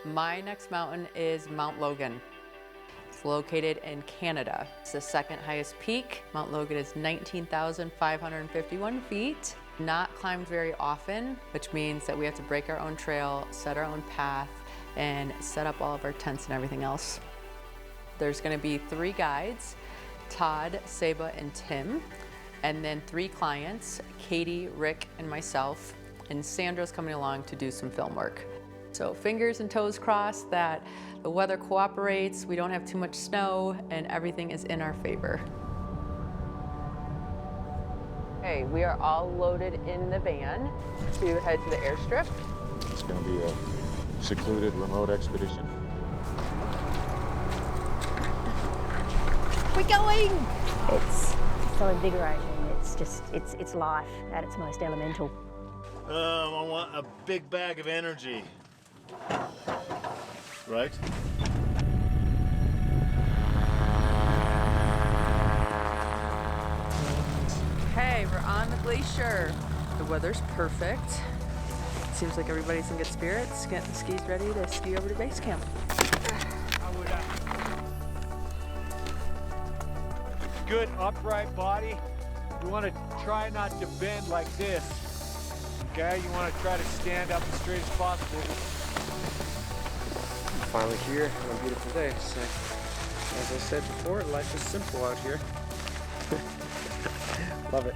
My next mountain is Mount Logan. It's located in Canada. It's the second highest peak. Mount Logan is 19,551 feet. Not climbed very often, which means that we have to break our own trail, set our own path, and set up all of our tents and everything else. There's gonna be 3 guides, Todd, Saba, and Tim, and then 3 clients, Katie, Rick, and myself, and Sandra's coming along to do some film work. So fingers and toes crossed that the weather cooperates, we don't have too much snow, and everything is in our favor. Okay, we are all loaded in the van to head to the airstrip. It's going to be a secluded, remote expedition. We're going! It's so invigorating. It's just, it's life at its most elemental. I want a big bag of energy. Right? Hey, we're on the glacier. The weather's perfect. Seems like everybody's in good spirits, getting the skis ready to ski over to base camp. Good upright body. You want to try not to bend like this. Okay, you want to try to stand up as straight as possible. Finally here on a beautiful day. So, as I said before, life is simple out here. Love it.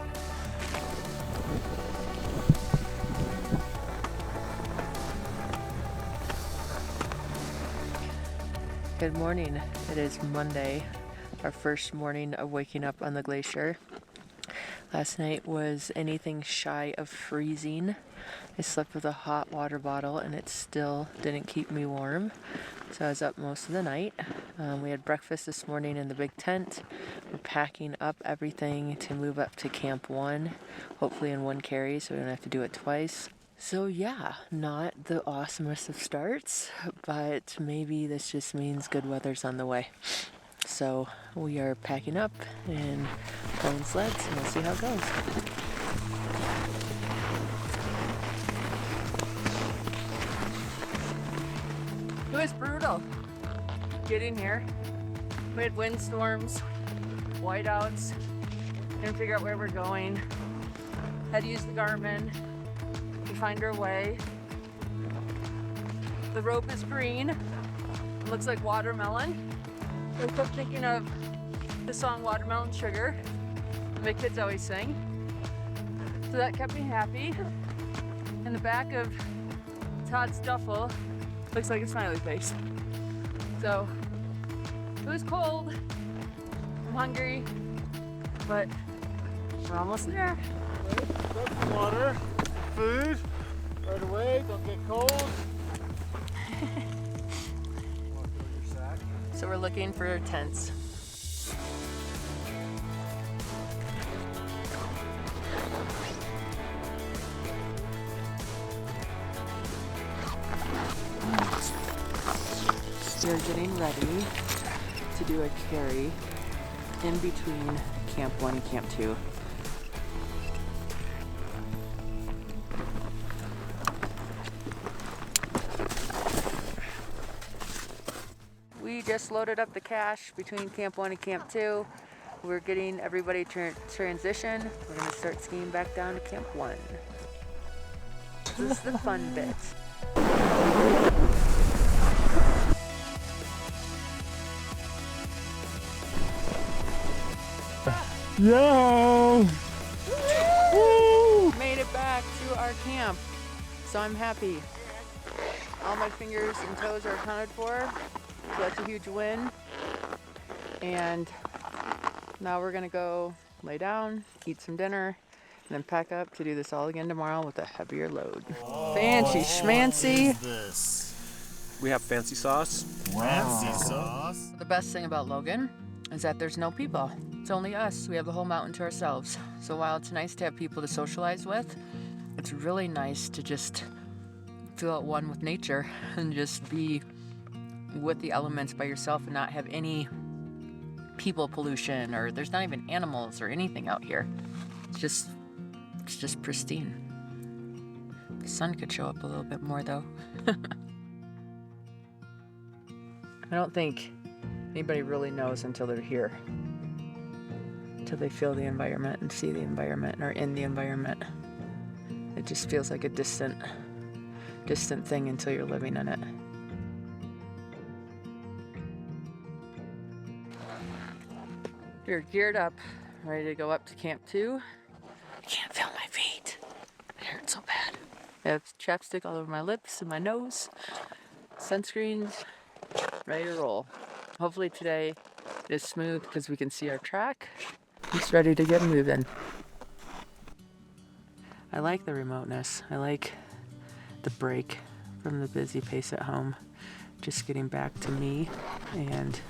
Good morning. It is Monday, our first morning of waking up on the glacier. Last night was anything shy of freezing. I slept with a hot water bottle and it still didn't keep me warm. So I was up most of the night. We had breakfast this morning in the big tent. We're packing up everything to move up to Camp 1, hopefully in one carry so we don't have to do it twice. So yeah, not the awesomest of starts, but maybe this just means good weather's on the way. So we are packing up and pulling sleds, and we'll see how it goes. It was brutal getting here. We had windstorms, whiteouts, couldn't figure out where we're going. Had to use the Garmin to find our way. The rope is green. It looks like watermelon. I kept thinking of the song Watermelon Sugar my kids always sing. So that kept me happy. In the back of Todd's duffel looks like a smiley face. So it was cold, I'm hungry, but we're almost there. Grab some water, food, right away, don't get cold. So we're looking for tents. We're getting ready to do a carry in between Camp 1 and Camp 2. We just loaded up the cache between Camp 1 and Camp 2. We're getting everybody transition. We're gonna start skiing back down to Camp 1. This is the fun bit. Yo! Woo! Made it back to our camp, so I'm happy. All my fingers and toes are accounted for, so that's a huge win. And now we're gonna go lay down, eat some dinner, and then pack up to do this all again tomorrow with a heavier load. Fancy schmancy. What is this? We have fancy sauce. Fancy sauce? The best thing about Logan is that there's no people. It's only us. We have the whole mountain to ourselves. So while it's nice to have people to socialize with, it's really nice to just feel at one with nature and just be with the elements by yourself and not have any people pollution, or there's not even animals or anything out here. It's just pristine. The sun could show up a little bit more though. I don't think anybody really knows until they're here. Until they feel the environment and see the environment and are in the environment. It just feels like a distant thing until you're living in it. We're geared up, ready to go up to Camp 2. I can't feel my feet. It hurts so bad. I have chapstick all over my lips and my nose. Sunscreens, ready to roll. Hopefully today is smooth because we can see our track. Just ready to get moving. I like the remoteness. I like the break from the busy pace at home. Just getting back to me and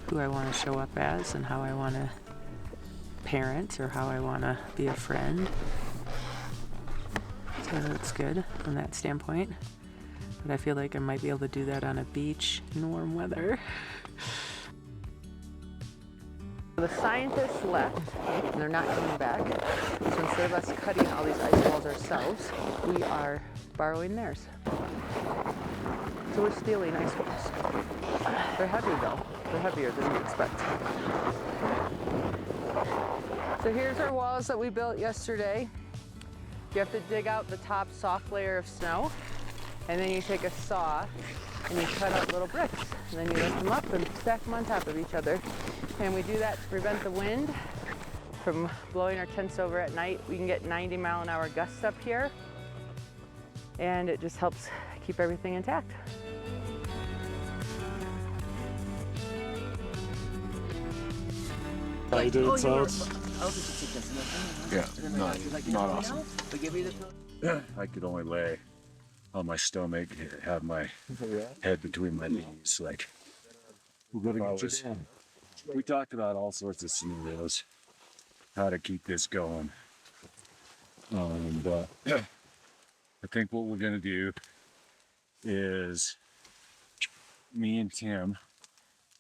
who I want to show up as and how I want to parent or how I want to be a friend. So that's good from that standpoint. But I feel like I might be able to do that on a beach in warm weather. The scientists left and they're not coming back. So instead of us cutting all these ice walls ourselves, we are borrowing theirs. So we're stealing ice walls. They're heavy though. They're heavier than we expect. So here's our walls that we built yesterday. You have to dig out the top soft layer of snow, and then you take a saw and you cut out little bricks. And then you lift them up and stack them on top of each other. And we do that to prevent the wind from blowing our tents over at night. We can get 90-mile-an-hour gusts up here, and it just helps keep everything intact. I did it, so it's... Yeah, not awesome. I could only lay on my stomach, have my head between my knees, like... We talked about all sorts of scenarios, how to keep this going. But I think what we're gonna do is me and Tim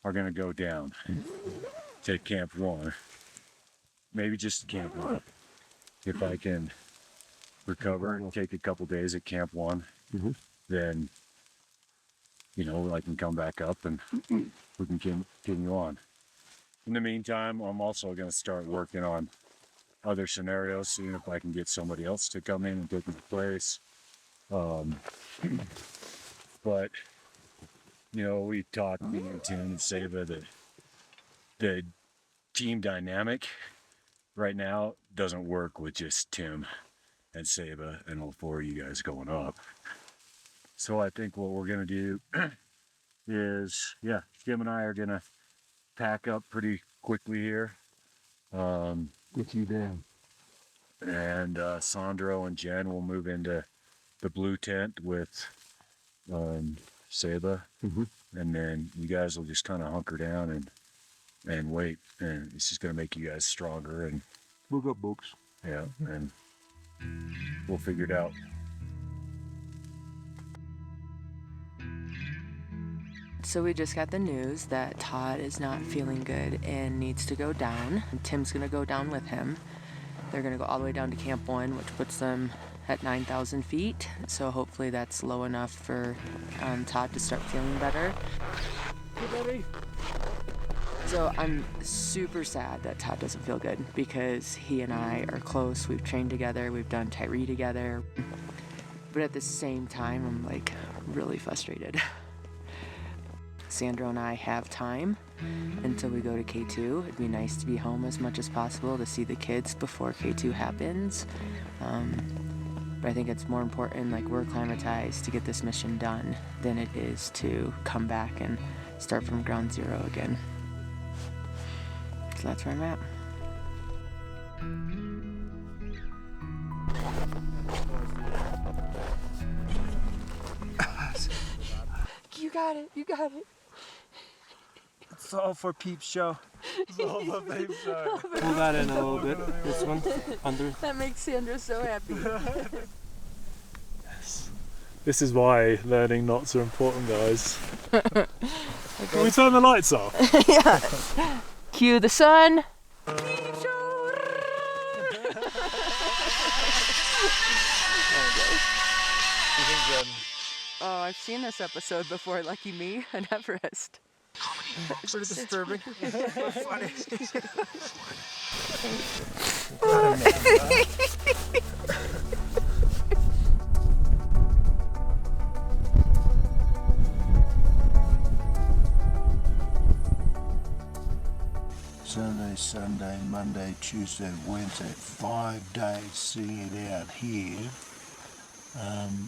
are gonna go down to Camp 1. Maybe just Camp 1. If I can recover and take a couple days at Camp 1, then, you know, I can come back up and we can continue on. In the meantime, I'm also going to start working on other scenarios, seeing if I can get somebody else to come in and take my place. But, you know, we talked, me and Tim and Saba, that the team dynamic right now doesn't work with just Tim and Saba and all four of you guys going up. So I think what we're going to do is, yeah, Tim and I are going to pack up pretty quickly here. Get you down. And Sandro and Jen will move into the blue tent with Saba. And then you guys will just kind of hunker down and wait. And it's just going to make you guys stronger. And we'll go books. Yeah, and we'll figure it out. So we just got the news that Todd is not feeling good and needs to go down. And Tim's gonna go down with him. They're gonna go all the way down to Camp 1, which puts them at 9,000 feet. So hopefully that's low enough for Todd to start feeling better. Hey, baby. So I'm super sad that Todd doesn't feel good because he and I are close. We've trained together, we've done Tyree together. But at the same time, I'm like really frustrated. Sandro and I have time until we go to K2. It'd be nice to be home as much as possible to see the kids before K2 happens. But I think it's more important, like, we're acclimatized to get this mission done than it is to come back and start from ground zero again. So that's where I'm at. You got it, you got it. It's all for Peep Show. It's all for Peep Show. Pull that in a little bit. This one, under. That makes Sandra so happy. Yes. This is why learning knots are important, guys. Okay. Can we turn the lights off? Yeah. Cue the sun. Peep Show. You think Oh, I've seen this episode before, lucky me, an Everest. Pretty disturbing. But funny. Saturday, Sunday, Monday, Tuesday, Wednesday, 5 days seeing it out here.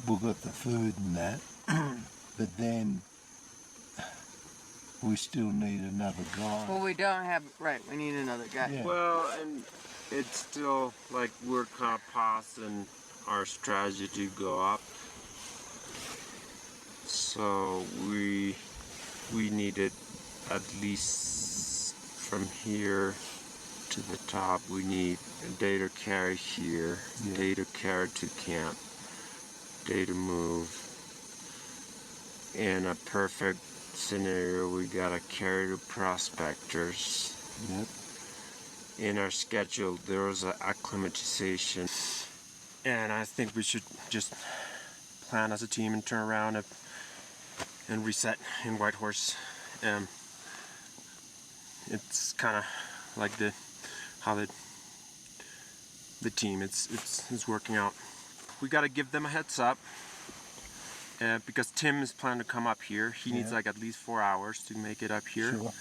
We've got the food and that, but then we still need another guy. Well, we don't have, right, we need another guy. Yeah. Well, and it's still like we're kind of pausing our strategy to go up. So we needed at least from here to the top, we need a day to carry here, Yeah. day to carry to camp, day to move. In a perfect scenario, we gotta carry to prospectors. Yep. In our schedule, there was an acclimatization, and I think we should just plan as a team and turn around and reset in Whitehorse. It's kind of like how the team it's working out. We got to give them a heads up, because Tim is planning to come up here. He needs Yeah. like at least 4 hours to make it up here. Sure.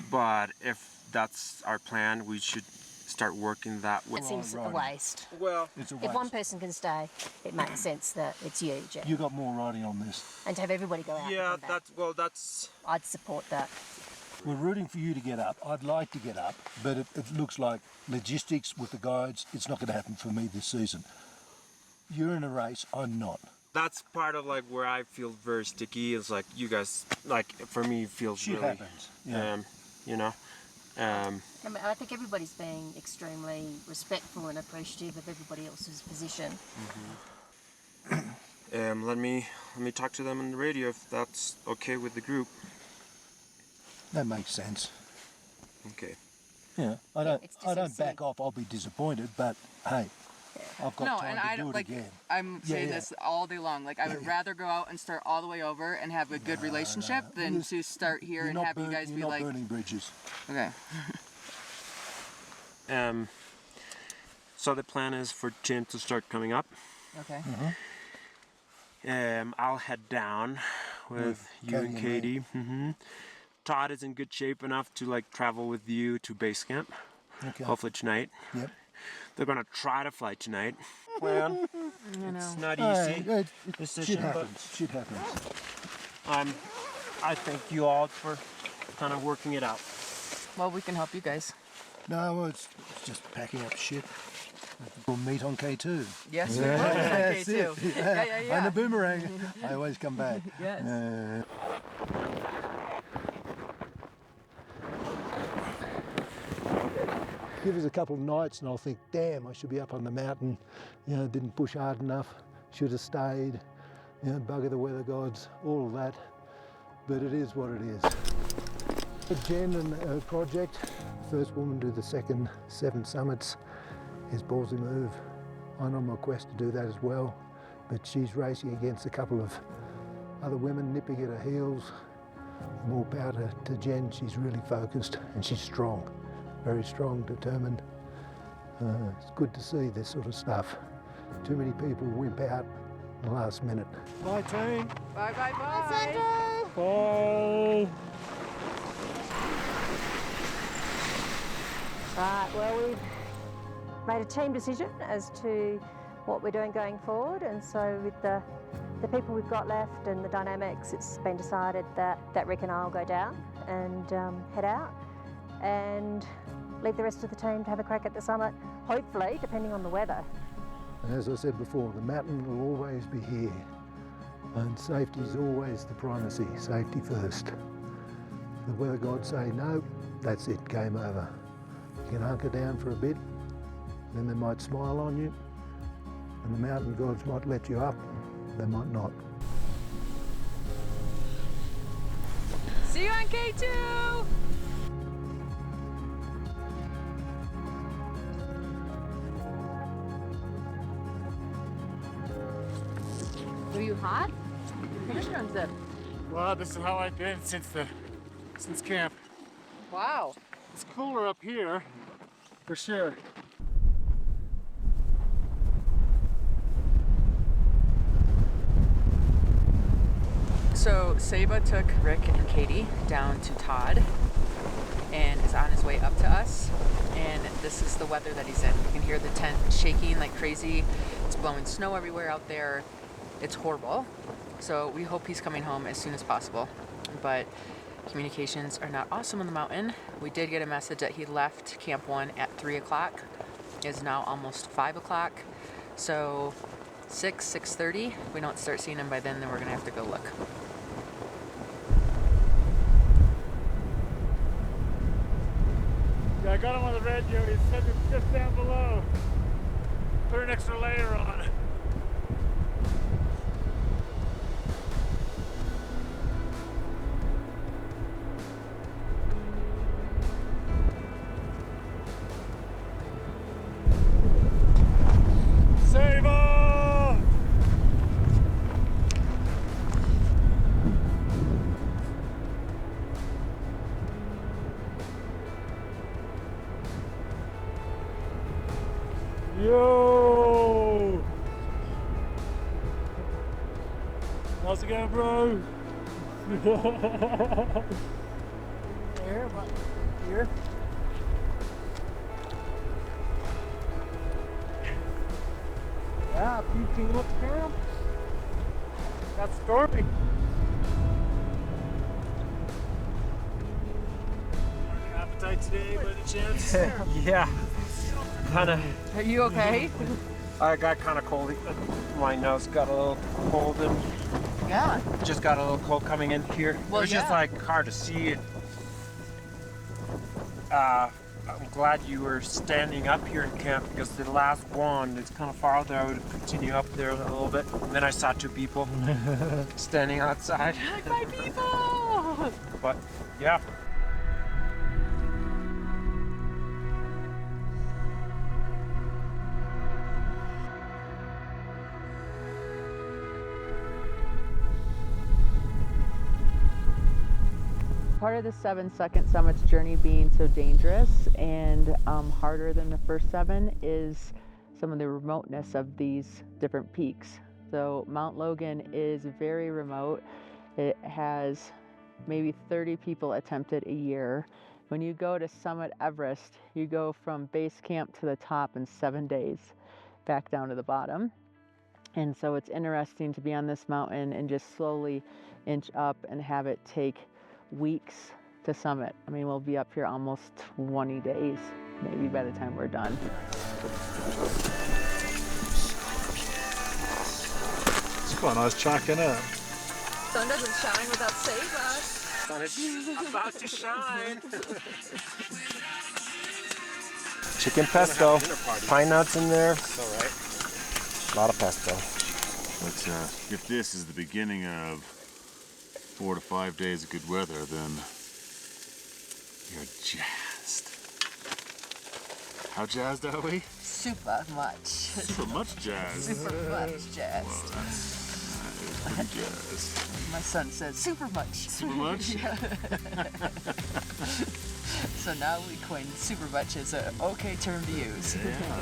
But if that's our plan, we should start working that way. It seems a Right. waste. Well, It's a If one waste. person can stay, it makes sense that it's you, Jeff. You got more riding on this. And to have everybody go out yeah, and come back. that's I'd support that. We're rooting for you to get up. I'd like to get up, but it looks like logistics with the guides, it's not going to happen for me this season. You're in a race, I'm not. that's part of like where I feel very sticky. Is like you guys, like for me, it feels Shit really, happens. Yeah. you know, I mean, I think everybody's being extremely respectful and appreciative of everybody else's position. let me talk to them on the radio if that's okay with the group. That makes sense. Okay. Yeah, I It's don't just back off. I'll be disappointed, but hey, I've got No, time and to I do don't it like. again. I'm Yeah, saying yeah. this all day long. Like I would rather go out and start all the way over and have a good relationship than You're- to start here You're and not have you guys you're be not like, burning bridges. okay. So the plan is for Tim to start coming up. Okay. I'll head down with you Katie and and Katie. Todd is in good shape enough to like travel with you to base camp. Okay. Hopefully tonight. Yep. They're gonna try to fly tonight. Plan. It's not Hey, easy. shit decision, but happens. Shit happens. I thank you all for kind of working it out. Well, we can help you guys. No, well, it's just packing up shit. We'll meet on K2. Yes, Yeah, we will. Okay, that's too. it. Yeah. And the boomerang. I always come back. Yes. Give us a couple of nights and I'll think, damn, I should be up on the mountain. You know, didn't push hard enough. Should have stayed. You know, bugger the weather gods, all of that. But it is what it is. Jen and her project, first woman to the second 7 summits, is ballsy move. I'm on my quest to do that as well, but she's racing against a couple of other women nipping at her heels. More power to Jen. She's really focused and she's strong, very strong, determined. It's good to see this sort of stuff. Too many people wimp out in the last minute. Bye, team. Bye. Bye. Right, well, we've made a team decision as to what we're doing going forward, and so with the people we've got left and the dynamics, it's been decided that Rick and I will go down and head out and leave the rest of the team to have a crack at the summit, hopefully, depending on the weather. And as I said before, the mountain will always be here, and safety is always the primacy, safety first. The weather gods say no, that's it, game over. You can hunker down for a bit, then they might smile on you, and the mountain gods might let you up, they might not. See you on K2. We you hot? Commissioner unzip. Well, this is how I've been since camp. Wow. It's cooler up here, for sure. So Saba took Rick and Katie down to Todd and is on his way up to us. And this is the weather that he's in. You can hear the tent shaking like crazy. It's blowing snow everywhere out there. It's horrible. So we hope he's coming home as soon as possible. But communications are not awesome on the mountain. We did get a message that he left Camp 1 at 3 o'clock. It's now almost 5 o'clock. So 6:30. If we don't start seeing him by then we're gonna have to go look. Yeah, I got him on the radio. He said it's just down below. Put an extra layer on. Save-o! Yo! How's it going, bro? Here, what? Here. Yeah, you came up to camp. Got stormy. Appetite today, by the chance? Yeah. Kinda. Are you okay? I got kind of cold. My nose got a little cold and Yeah. just got a little cold coming in here. Well, it was just yeah. like hard to see it. I'm glad you were standing up here in camp because the last one is kind of farther. I would continue up there a little bit. And then I saw two people standing outside. Like my people! But yeah. Part of the 7-second summit's journey being so dangerous and harder than the first 7 is some of the remoteness of these different peaks. So Mount Logan is very remote. It has maybe 30 people attempt it a year. When you go to summit Everest, you go from base camp to the top in 7 days, back down to the bottom. And so it's interesting to be on this mountain and just slowly inch up and have it take weeks to summit. I mean, we'll be up here almost 20 days, maybe by the time we're done. It's quite a nice track, isn't it? Sun doesn't shine without Saba. Sun is about to shine. Chicken pesto, pine nuts in there. All right. A lot of pesto. But if this is the beginning of 4 to 5 days of good weather, then you're jazzed. How jazzed are we? Super much. Super much jazzed. Super much jazzed. Pretty jazzed. My son says super much. Super much? Yeah. So now we coined super much as an okay term to use. Yeah.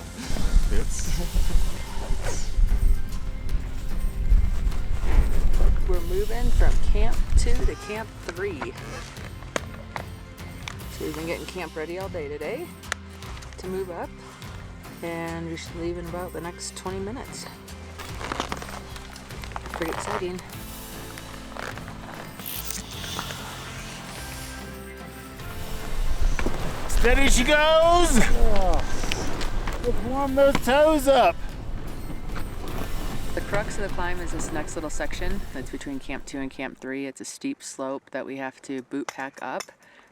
Fits. We're moving from Camp 2 to Camp 3. So we've been getting camp ready all day today to move up, and we should leave in about the next 20 minutes. Pretty exciting. Steady she goes! Let's warm those toes up. The crux of the climb is this next little section that's between Camp 2 and Camp 3. It's a steep slope that we have to boot pack up,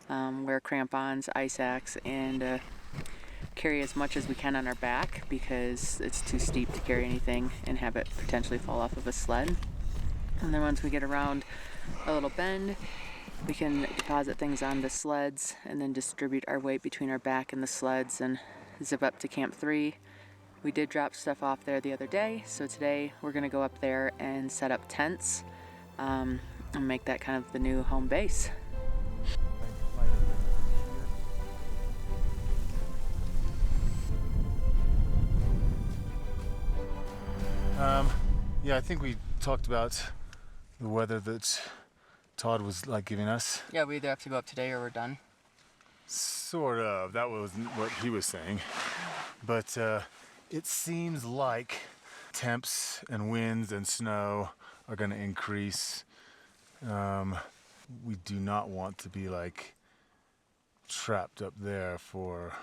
wear crampons, ice axe, and carry as much as we can on our back because it's too steep to carry anything and have it potentially fall off of a sled. And then once we get around a little bend, we can deposit things on the sleds and then distribute our weight between our back and the sleds and zip up to Camp 3 We did drop stuff off there the other day, so today we're gonna go up there and set up tents and make that kind of the new home base. Yeah, I think we talked about the weather that Todd was like giving us. Yeah, we either have to go up today or we're done. Sort of. That was what he was saying. But it seems like temps and winds and snow are going to increase. We do not want to be like trapped up there for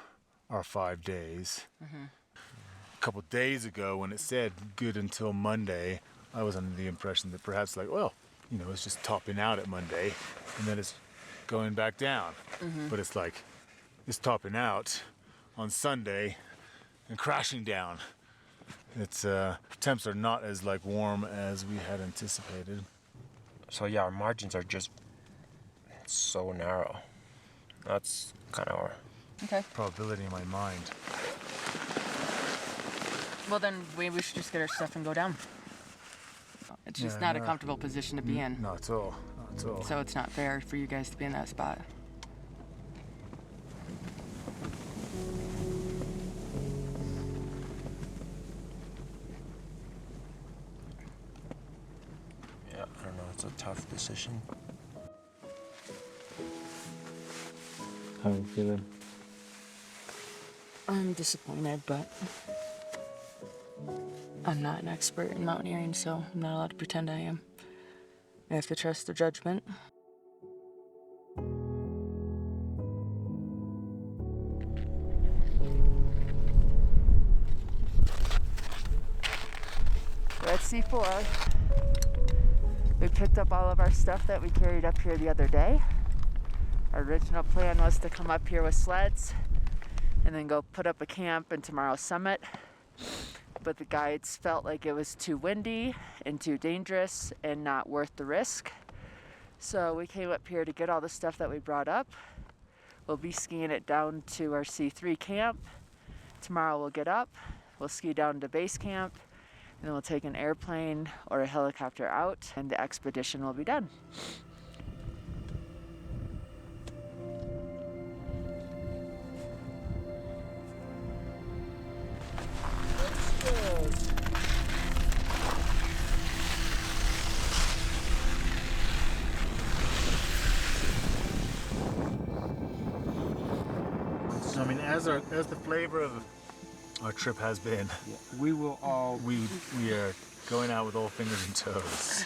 our 5 days. A couple days ago when it said good until Monday, I was under the impression that perhaps like, well, you know, it's just topping out at Monday and then it's going back down. But it's like, it's topping out on Sunday and crashing down. It's temps are not as like warm as we had anticipated. So yeah, our margins are just so narrow. That's kind of our probability in my mind. Well, then we should just get our stuff and go down. It's just not a comfortable position to be in. Not at all. Not at all. So it's not fair for you guys to be in that spot. Yeah, I don't know. It's a tough decision. How are you feeling? I'm disappointed, but I'm not an expert in mountaineering, so I'm not allowed to pretend I am. I have to trust their judgment. We're at C4. We picked up all of our stuff that we carried up here the other day. Our original plan was to come up here with sleds and then go put up a camp in tomorrow's summit. But the guides felt like it was too windy and too dangerous and not worth the risk. So we came up here to get all the stuff that we brought up. We'll be skiing it down to our C3 camp. Tomorrow we'll get up, we'll ski down to base camp, and then we'll take an airplane or a helicopter out, and the expedition will be done. I mean, as the flavor of our trip has been, We will all. we are going out with all fingers and toes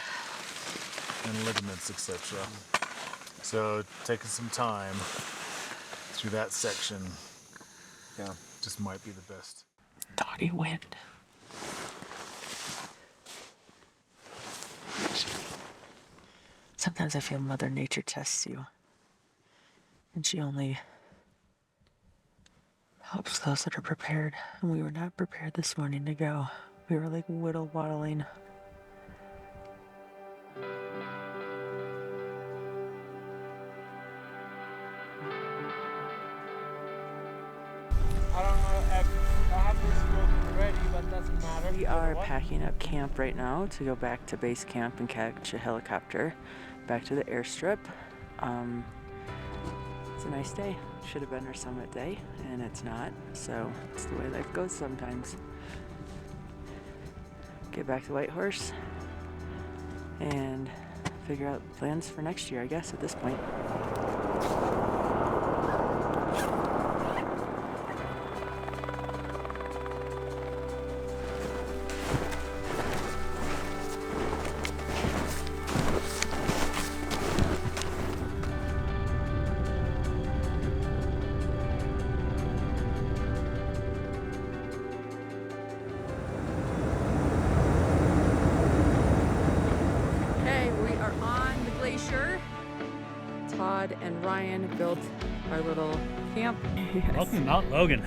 and ligaments, etc. So taking some time through that section, just might be the best. Dotty wind. Sometimes I feel Mother Nature tests you, and she only helps those that are prepared. And we were not prepared this morning to go. We were like whittle-waddling. I don't know if I have this book ready, but doesn't matter. We are packing up camp right now to go back to base camp and catch a helicopter back to the airstrip. It's a nice day. Should have been our summit day, and it's not. So it's the way life goes sometimes. Get back to Whitehorse and figure out plans for next year, I guess, at this point. Todd and Ryan built our little camp. Welcome to Mount Logan.